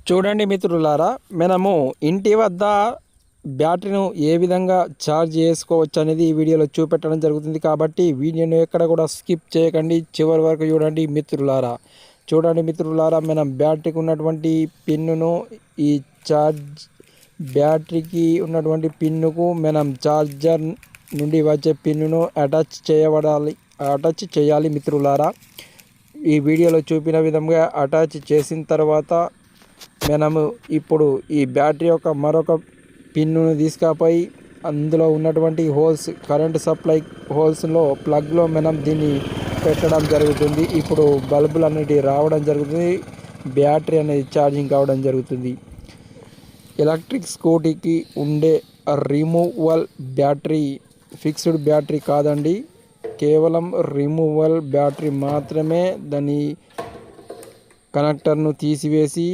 చూడండి మిత్రులారా, మనము ఇంటి వద్ద బ్యాటరీను ఏ విధంగా ఛార్జ్ చేసుకోవచ్చు అనేది ఈ వీడియోలో చూపెట్టడం జరుగుతుంది. కాబట్టి వీడియోను ఎక్కడ కూడా స్కిప్ చేయకండి, చివరి వరకు చూడండి మిత్రులారా. మనం బ్యాటరీకి ఉన్నటువంటి పిన్నును ఈ బ్యాటరీకి ఉన్నటువంటి పిన్నుకు మనం ఛార్జర్ నుండి వచ్చే పిన్నును అటాచ్ చేయాలి మిత్రులారా. ఈ వీడియోలో చూపిన విధంగా అటాచ్ చేసిన తర్వాత మనము ఇప్పుడు ఈ బ్యాటరీ యొక్క మరొక పిన్నును తీసుకుపోయి అందులో ఉన్నటువంటి కరెంట్ సప్లై హోల్స్లో ప్లగ్లో మనం దీన్ని పెట్టడం జరుగుతుంది. ఇప్పుడు బల్బులు అనేటివి రావడం జరుగుతుంది, బ్యాటరీ అనేది ఛార్జింగ్ కావడం జరుగుతుంది. ఎలక్ట్రిక్ స్కూటీకి ఉండే రిమూవల్ బ్యాటరీ ఫిక్స్డ్ బ్యాటరీ కాదండి, కేవలం రిమూవల్ బ్యాటరీ మాత్రమే. దాని కనెక్టర్ను తీసివేసి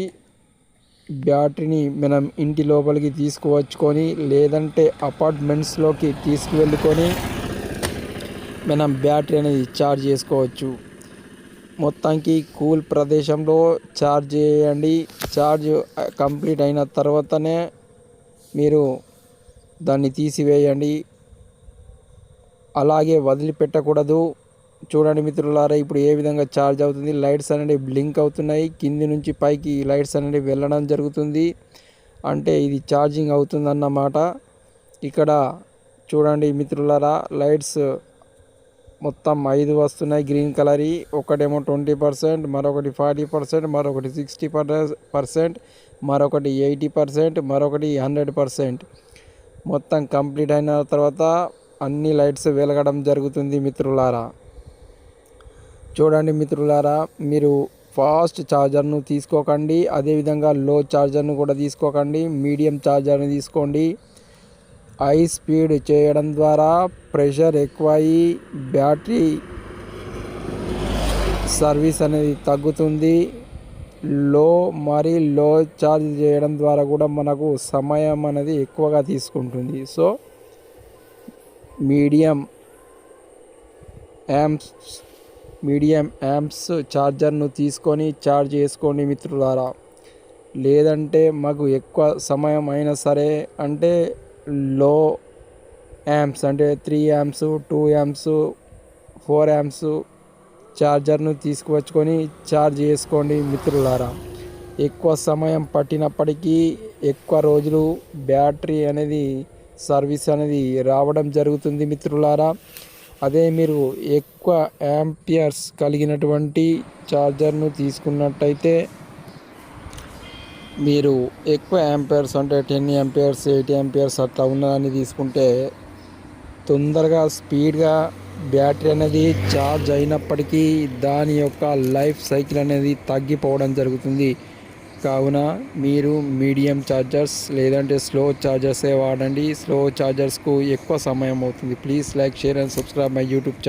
బ్యాటరీని మనం ఇంటి లోపలికి తీసుకువచ్చుకొని లేదంటే అపార్ట్మెంట్స్లోకి తీసుకువెళ్ళుకొని మనం బ్యాటరీ అనేది ఛార్జ్ చేసుకోవచ్చు. మొత్తానికి కూల్ ప్రదేశంలో ఛార్జ్ చేయండి. ఛార్జ్ కంప్లీట్ అయిన తర్వాతనే మీరు దాన్ని తీసివేయండి, అలాగే వదిలిపెట్టకూడదు. చూడండి మిత్రులారా, ఇప్పుడు ఏ విధంగా ఛార్జ్ అవుతుంది. లైట్స్ అనేవి బ్లింక్ అవుతున్నాయి, కింది నుంచి పైకి లైట్స్ అనేవి వెళ్ళడం జరుగుతుంది, అంటే ఇది ఛార్జింగ్ అవుతుందన్నమాట. ఇక్కడ చూడండి మిత్రులారా, లైట్స్ మొత్తం 5 వస్తున్నాయి గ్రీన్ కలర్. ఒకటేమో 20%, మరొకటి 40%, మరొకటి 60%, మరొకటి 80%, మరొకటి 100%. మొత్తం కంప్లీట్ అయిన తర్వాత అన్ని లైట్స్ వెలగడం జరుగుతుంది మిత్రులారా. చూడండి మిత్రులారా, మీరు ఫాస్ట్ ఛార్జర్ను తీసుకోకండి, అదేవిధంగా లో ఛార్జర్ను కూడా తీసుకోకండి, మీడియం ఛార్జర్ని తీసుకోండి. హై స్పీడ్ చేయడం ద్వారా ప్రెషర్ ఎక్కువయి బ్యాటరీ సర్వీస్ అనేది తగ్గుతుంది. లో ఛార్జ్ చేయడం ద్వారా కూడా మనకు సమయం అనేది ఎక్కువగా తీసుకుంటుంది. సో మీడియం యాంప్స్ ఛార్జర్ను తీసుకొని ఛార్జ్ చేసుకోండి మిత్రులారా. లేదంటే మాకు ఎక్కువ సమయం అయినా సరే అంటే లో యాంప్స్ అంటే 3 amps, 2 amps, 4 amps ఛార్జర్ను తీసుకువచ్చుకొని ఛార్జ్ చేసుకోండి మిత్రులారా. ఎక్కువ సమయం పట్టినప్పటికీ ఎక్కువ రోజులు బ్యాటరీ అనేది సర్వీస్ అనేది రావడం జరుగుతుంది మిత్రులారా. అదే మీరు ఎక్కువ యాంపియర్స్ కలిగినటువంటి ఛార్జర్ను తీసుకున్నట్టయితే, మీరు ఎక్కువ యాంపియర్స్ అంటే 10 amperes, 8 amperes అట్లా ఉన్నదాన్ని తీసుకుంటే తొందరగా స్పీడ్గా బ్యాటరీ అనేది ఛార్జ్ అయినప్పటికీ దాని యొక్క లైఫ్ సైకిల్ అనేది తగ్గిపోవడం జరుగుతుంది. కావున మీరు మీడియం ఛార్జర్స్ లేదంటే స్లో ఛార్జర్సే వాడండి. స్లో ఛార్జర్స్కు ఎక్కువ సమయం అవుతుంది. Please like, share and subscribe my YouTube channel.